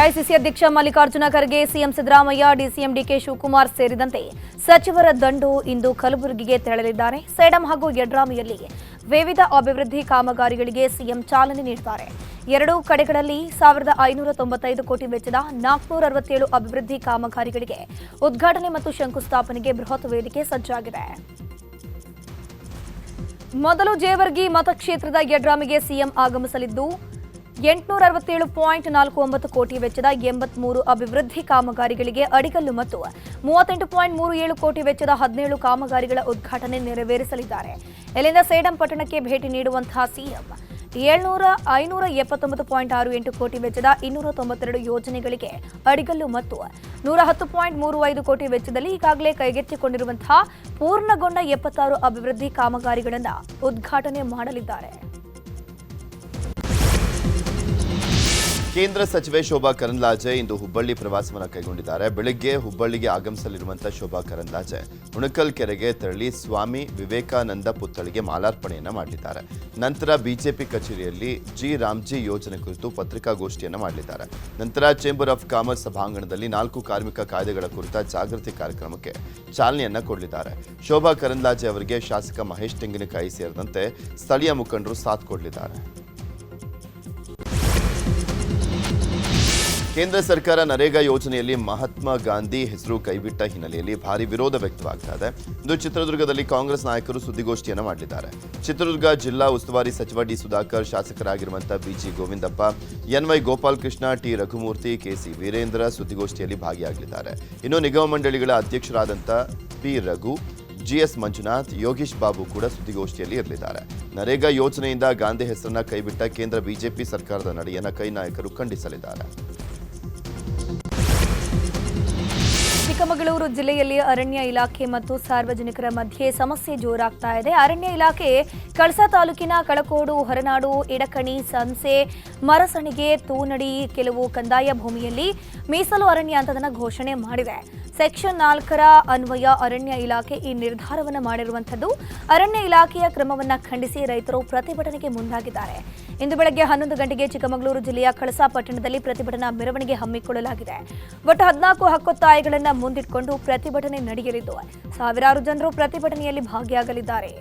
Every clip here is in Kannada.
ಎಐಸಿಸಿ ಅಧ್ಯಕ್ಷ Mallikarjuna Kharge, CM Siddaramaiah, DCM DK Shivakumar ಸೇರಿದಂತೆ ಸಚಿವರ ದಂಡು ಇಂದು ಕಲಬುರಗಿಗೆ ತೆರಳಲಿದ್ದಾರೆ. ಸೇಡಂ ಹಾಗೂ ಯಡ್ರಾಮಿಯಲ್ಲಿ ವಿವಿಧ ಅಭಿವೃದ್ಧಿ ಕಾಮಗಾರಿಗಳಿಗೆ ಸಿಎಂ ಚಾಲನೆ ನೀಡುತ್ತಾರೆ. ಎರಡೂ ಕಡೆಗಳಲ್ಲಿ 1595 ಕೋಟಿ ವೆಚ್ಚದ 467 ಅಭಿವೃದ್ಧಿ ಕಾಮಗಾರಿಗಳಿಗೆ ಉದ್ಘಾಟನೆ ಮತ್ತು ಶಂಕುಸ್ಥಾಪನೆಗೆ ಬೃಹತ್ ವೇದಿಕೆ ಸಜ್ಜಾಗಿದೆ. ಮೊದಲು ಜೇವರ್ಗಿ ಮತಕ್ಷೇತ್ರದ ಯಡ್ರಾಮಿಗೆ ಸಿಎಂ ಆಗಮಿಸಲಿದ್ದು 867.49 ಕೋಟಿ ವೆಚ್ಚದ 83 ಅಭಿವೃದ್ಧಿ ಕಾಮಗಾರಿಗಳಿಗೆ ಅಡಿಗಲ್ಲು ಮತ್ತು 38.37 ಕೋಟಿ ವೆಚ್ಚದ 17 ಕಾಮಗಾರಿಗಳ ಉದ್ಘಾಟನೆ ನೆರವೇರಿಸಲಿದ್ದಾರೆ. ಇಲ್ಲಿಂದ ಸೇಡಂ ಪಟ್ಟಣಕ್ಕೆ ಭೇಟಿ ನೀಡುವಂತಹ ಸಿಎಂ 579.68 ಕೋಟಿ ವೆಚ್ಚದ 292 ಯೋಜನೆಗಳಿಗೆ ಅಡಿಗಲ್ಲು ಮತ್ತು 110.35 ಕೋಟಿ ವೆಚ್ಚದಲ್ಲಿ ಈಗಾಗಲೇ ಕೈಗೆತ್ತಿಕೊಂಡಿರುವಂತಹ ಪೂರ್ಣಗೊಂಡ 76 ಅಭಿವೃದ್ಧಿ ಕಾಮಗಾರಿಗಳನ್ನು ಉದ್ಘಾಟನೆ ಮಾಡಲಿದ್ದಾರೆ. ಕೇಂದ್ರ ಸಚಿವೆ ಶೋಭಾ ಕರಂದ್ಲಾಜೆ ಇಂದು ಹುಬ್ಬಳ್ಳಿ ಪ್ರವಾಸವನ್ನು ಕೈಗೊಂಡಿದ್ದಾರೆ. ಬೆಳಗ್ಗೆ ಹುಬ್ಬಳ್ಳಿಗೆ ಆಗಮಿಸಲಿರುವಂತಹ ಶೋಭಾ ಕರಂದ್ಲಾಜೆ ಉಣಕಲ್ ಕೆರೆಗೆ ತೆರಳಿ ಸ್ವಾಮಿ ವಿವೇಕಾನಂದ ಪುತ್ಥಳಿಗೆ ಮಾಲಾರ್ಪಣೆಯನ್ನು ಮಾಡಲಿದ್ದಾರೆ. ನಂತರ ಬಿಜೆಪಿ ಕಚೇರಿಯಲ್ಲಿ ಜಿ ರಾಮ್ಜಿ ಯೋಜನೆ ಕುರಿತು ಪತ್ರಿಕಾಗೋಷ್ಠಿಯನ್ನು ಮಾಡಲಿದ್ದಾರೆ. ನಂತರ ಚೇಂಬರ್ ಆಫ್ ಕಾಮರ್ಸ್ ಸಭಾಂಗಣದಲ್ಲಿ 4 ಕಾರ್ಮಿಕ ಕಾಯ್ದೆಗಳ ಕುರಿತ ಜಾಗೃತಿ ಕಾರ್ಯಕ್ರಮಕ್ಕೆ ಚಾಲನೆಯನ್ನ ಕೊಡಲಿದ್ದಾರೆ. ಶೋಭಾ ಕರಂದ್ಲಾಜೆ ಅವರಿಗೆ ಶಾಸಕ ಮಹೇಶ್ ತೆಂಗಿನಕಾಯಿ ಸೇರಿದಂತೆ ಸ್ಥಳೀಯ ಮುಖಂಡರು ಸಾಥ್ ಕೊಡಲಿದ್ದಾರೆ. ಕೇಂದ್ರ ಸರ್ಕಾರ ನರೇಗಾ ಯೋಜನೆಯಲ್ಲಿ ಮಹಾತ್ಮ ಗಾಂಧಿ ಹೆಸರು ಕೈಬಿಟ್ಟ ಹಿನ್ನೆಲೆಯಲ್ಲಿ ಭಾರಿ ವಿರೋಧ ವ್ಯಕ್ತವಾಗ್ತಾ ಇದೆ. ಇಂದು ಚಿತ್ರದುರ್ಗದಲ್ಲಿ ಕಾಂಗ್ರೆಸ್ ನಾಯಕರು ಸುದ್ದಿಗೋಷ್ಠಿಯನ್ನು ಮಾಡಲಿದ್ದಾರೆ. ಚಿತ್ರದುರ್ಗ ಜಿಲ್ಲಾ ಉಸ್ತುವಾರಿ ಸಚಿವ ಡಿ ಸುಧಾಕರ್, ಶಾಸಕರಾಗಿರುವಂತಹ B G Govindappa, N Y Gopalakrishna, T Raghumurthy, K C Veerendra ಸುದ್ದಿಗೋಷ್ಠಿಯಲ್ಲಿ ಭಾಗಿಯಾಗಲಿದ್ದಾರೆ. ಇನ್ನು ನಿಗಮ ಮಂಡಳಿಗಳ ಅಧ್ಯಕ್ಷರಾದಂಥ ಪಿ ರಘು, ಜಿಎಸ್ ಮಂಜುನಾಥ್, ಯೋಗೀಶ್ ಬಾಬು ಕೂಡ ಸುದ್ದಿಗೋಷ್ಠಿಯಲ್ಲಿ ಇರಲಿದ್ದಾರೆ. ನರೇಗಾ ಯೋಜನೆಯಿಂದ ಗಾಂಧಿ ಹೆಸರನ್ನ ಕೈಬಿಟ್ಟ ಕೇಂದ್ರ ಬಿಜೆಪಿ ಸರ್ಕಾರದ ನಡೆಯನ್ನು ಕೈ ನಾಯಕರು ಖಂಡಿಸಲಿದ್ದಾರೆ. ಚಿಕ್ಕಮಗಳೂರು ಜಿಲ್ಲೆಯಲ್ಲಿ ಅರಣ್ಯ ಇಲಾಖೆ ಮತ್ತು ಸಾರ್ವಜನಿಕರ ಮಧ್ಯೆ ಸಮಸ್ಯೆ ಜೋರಾಗ್ತಾ ಇದೆ. ಅರಣ್ಯ ಇಲಾಖೆ ಕಳಸಾ ತಾಲೂಕಿನ ಕಳಕೋಡು, ಹೊರನಾಡು, ಇಡಕಣಿ, ಸಂಸೆ, ಮರಸಣಿಗೆ, ತೂನಡಿ ಕೆಲವು ಕಂದಾಯ ಭೂಮಿಯಲ್ಲಿ ಮೀಸಲು ಅರಣ್ಯ ಅಂತದನ್ನು ಘೋಷಣೆ ಮಾಡಿದೆ. ಸೆಕ್ಷನ್ 4ರ ಅನ್ವಯ ಅರಣ್ಯ ಇಲಾಖೆ ಈ ನಿರ್ಧಾರವನ್ನು ಮಾಡಿರುವಂಥದ್ದು. ಅರಣ್ಯ ಇಲಾಖೆಯ ಕ್ರಮವನ್ನು ಖಂಡಿಸಿ ರೈತರು ಪ್ರತಿಭಟನೆಗೆ ಮುಂದಾಗಿದ್ದಾರೆ. ಇಂದು ಬೆಳಗ್ಗೆ 11 ಗಂಟೆಗೆ ಚಿಕ್ಕಮಗಳೂರು ಜಿಲ್ಲೆಯ ಕಳಸಾ ಪಟ್ಟಣದಲ್ಲಿ ಪ್ರತಿಭಟನಾ ಮೆರವಣಿಗೆ ಹಮ್ಮಿಕೊಳ್ಳಲಾಗಿದೆ. ಒಟ್ಟು 14 ಹಕ್ಕೊತ್ತಾಯಗಳನ್ನು ಮುಂದಿಟ್ಟುಕೊಂಡು ಪ್ರತಿಭಟನೆ ನಡೆಯಲಿದ್ದು ಸಾವಿರಾರು ಜನರು ಪ್ರತಿಭಟನೆಯಲ್ಲಿ ಭಾಗಿಯಾಗಲಿದ್ದಾರೆ.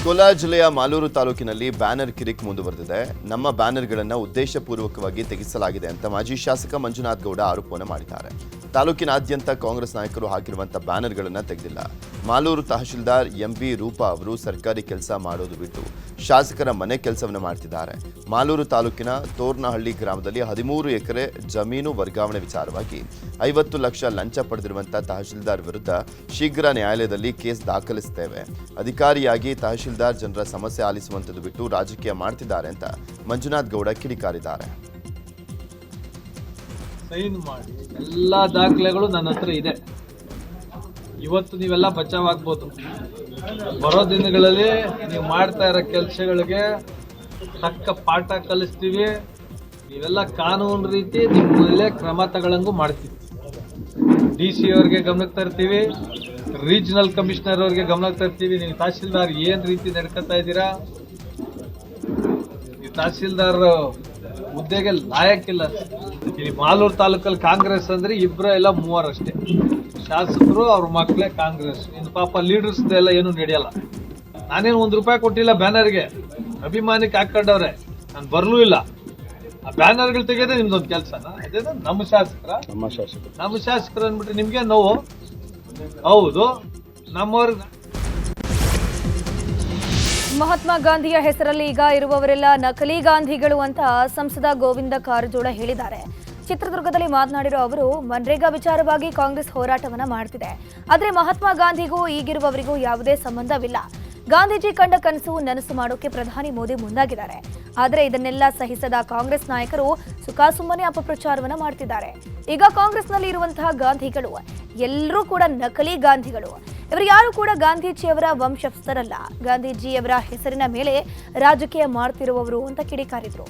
ಕೋಲಾರ ಜಿಲ್ಲೆಯ ಮಾಲೂರು ತಾಲೂಕಿನಲ್ಲಿ ಬ್ಯಾನರ್ ಕಿರಿಕ್ ಮುಂದುವರೆದಿದೆ. ನಮ್ಮ ಬ್ಯಾನರ್ಗಳನ್ನು ಉದ್ದೇಶಪೂರ್ವಕವಾಗಿ ತೆಗೆಸಲಾಗಿದೆ ಅಂತ ಮಾಜಿ ಶಾಸಕ ಮಂಜುನಾಥ್ ಗೌಡ ಆರೋಪವನ್ನು ಮಾಡಿದ್ದಾರೆ. ತಾಲೂಕಿನಾದ್ಯಂತ ಕಾಂಗ್ರೆಸ್ ನಾಯಕರು ಹಾಕಿರುವಂತಹ ಬ್ಯಾನರ್ಗಳನ್ನು ತೆಗೆದಿಲ್ಲ. ಮಾಲೂರು ತಹಶೀಲ್ದಾರ್ ಎಂಬಿ ರೂಪಾ ಅವರು ಸರ್ಕಾರಿ ಕೆಲಸ ಮಾಡೋದು ಬಿಟ್ಟು ಶಾಸಕರ ಮನೆ ಕೆಲಸವನ್ನು ಮಾಡ್ತಿದ್ದಾರೆ. ಮಾಲೂರು ತಾಲೂಕಿನ ತೋರ್ನಹಳ್ಳಿ ಗ್ರಾಮದಲ್ಲಿ 13 ಎಕರೆ ಜಮೀನು ವರ್ಗಾವಣೆ ವಿಚಾರವಾಗಿ 50 ಲಕ್ಷ ಲಂಚ ಪಡೆದಿರುವಂತಹ ತಹಶೀಲ್ದಾರ್ ವಿರುದ್ಧ ಶೀಘ್ರ ನ್ಯಾಯಾಲಯದಲ್ಲಿ ಕೇಸ್ ದಾಖಲಿಸುತ್ತೇವೆ. ಅಧಿಕಾರಿಯಾಗಿ ತಹಶೀಲ್ದಾರ್ ಜನರ ಸಮಸ್ಯೆ ಆಲಿಸುವಂಥದ್ದು ಬಿಟ್ಟು ರಾಜಕೀಯ ಮಾಡ್ತಿದ್ದಾರೆ ಅಂತ ಮಂಜುನಾಥ್ ಗೌಡ ಕಿಡಿಕಾರಿದ್ದಾರೆ. ಸೈನ್ ಮಾಡಿ ಎಲ್ಲ ದಾಖಲೆಗಳು ನನ್ನ ಹತ್ರ ಇದೆ. ಇವತ್ತು ನೀವೆಲ್ಲ ಬಚಾವಾಗ್ಬೋದು. ಬರೋ ದಿನಗಳಲ್ಲಿ ನೀವು ಮಾಡ್ತಾ ಇರೋ ಕೆಲಸಗಳಿಗೆ ತಕ್ಕ ಪಾಠ ಕಲಿಸ್ತೀವಿ. ನೀವೆಲ್ಲ ಕಾನೂನು ರೀತಿ ನಿಮ್ಮ ಮೇಲೆ ಕ್ರಮ ತಗೊಳ್ಳಂಗೂ ಮಾಡ್ತೀವಿ. DC ಅವ್ರಿಗೆ ಗಮನಕ್ಕೆ ತರ್ತೀವಿ, ರೀಜನಲ್ ಕಮಿಷನರ್ ಅವ್ರಿಗೆ ಗಮನಕ್ಕೆ ತರ್ತೀವಿ. ನೀವು ತಹಶೀಲ್ದಾರ್ ಏನ್ ರೀತಿ ನಡ್ಕೊತಾ ಇದ್ದೀರಾ, ನೀವು ತಹಶೀಲ್ದಾರ್ ಹುದ್ದೆಗೆ ಲಾಯಕ್ಕಿಲ್ಲ. ಇಲ್ಲಿ ಮಾಲೂರು ತಾಲೂಕಲ್ಲಿ ಕಾಂಗ್ರೆಸ್ ಅಂದ್ರೆ 2 ಇಲ್ಲ 3 ಅಷ್ಟೇ ಶಾಸಕರು, ಅವ್ರ ಮಕ್ಕಳೇ ಕಾಂಗ್ರೆಸ್. ಇನ್ನು ಪಾಪ ಲೀಡರ್ಸ್ ಎಲ್ಲ ಏನು ನಡೆಯಲ್ಲ. ನಾನೇನು ₹1 ಕೊಟ್ಟಿಲ್ಲ ಬ್ಯಾನರ್ಗೆ, ಅಭಿಮಾನಿಗೆ ಹಾಕೊಂಡವ್ರೆ. ನಾನು ಬರ್ಲೂ ಇಲ್ಲ. ಆ ಬ್ಯಾನರ್ಗಳು ತೆಗೆಯೋದೇ ನಿಮ್ದೊಂದು ಕೆಲಸನ? ಅದೇನು ನಮ್ಮ ಶಾಸಕರು ಅಂದ್ಬಿಟ್ರೆ ನಿಮ್ಗೆ ನೋವು? ಹೌದು, ನಮ್ಮವ್ರಿಗೆ ಮಹಾತ್ಮ ಗಾಂಧಿಯ ಹೆಸರಲ್ಲಿ ಈಗ ಇರುವವರೆಲ್ಲ ನಕಲಿ ಗಾಂಧಿಗಳು ಅಂತ ಸಂಸದ ಗೋವಿಂದ ಕಾರಜೋಳ ಹೇಳಿದ್ದಾರೆ. ಚಿತ್ರದುರ್ಗದಲ್ಲಿ ಮಾತನಾಡಿರೋ ಅವರು, ಮನ್ರೇಗಾ ವಿಚಾರವಾಗಿ ಕಾಂಗ್ರೆಸ್ ಹೋರಾಟವನ್ನ ಮಾಡ್ತಿದೆ. ಆದರೆ ಮಹಾತ್ಮ ಗಾಂಧಿಗೂ ಈಗಿರುವವರಿಗೂ ಯಾವುದೇ ಸಂಬಂಧವಿಲ್ಲ. ಗಾಂಧೀಜಿ ಕಂಡ ಕನಸು ನನಸು ಮಾಡೋಕೆ ಪ್ರಧಾನಿ ಮೋದಿ ಮುಂದಾಗಿದ್ದಾರೆ. ಆದರೆ ಇದನ್ನೆಲ್ಲ ಸಹಿಸದ ಕಾಂಗ್ರೆಸ್ ನಾಯಕರು ಸುಖಾಸುಮ್ಮನೆ ಅಪಪ್ರಚಾರವನ್ನ ಮಾಡ್ತಿದ್ದಾರೆ. ಈಗ ಕಾಂಗ್ರೆಸ್ನಲ್ಲಿ ಇರುವಂತಹ ಗಾಂಧಿಗಳು ಎಲ್ಲರೂ ಕೂಡ ನಕಲಿ ಗಾಂಧಿಗಳು. ಇವರು ಯಾರು ಕೂಡ ಗಾಂಧೀಜಿಯವರ ವಂಶಸ್ಥರಲ್ಲ. ಗಾಂಧೀಜಿಯವರ ಹೆಸರಿನ ಮೇಲೆ ರಾಜಕೀಯ ಮಾಡ್ತಿರುವವರು ಅಂತ ಕಿಡಿಕಾರಿದ್ರು.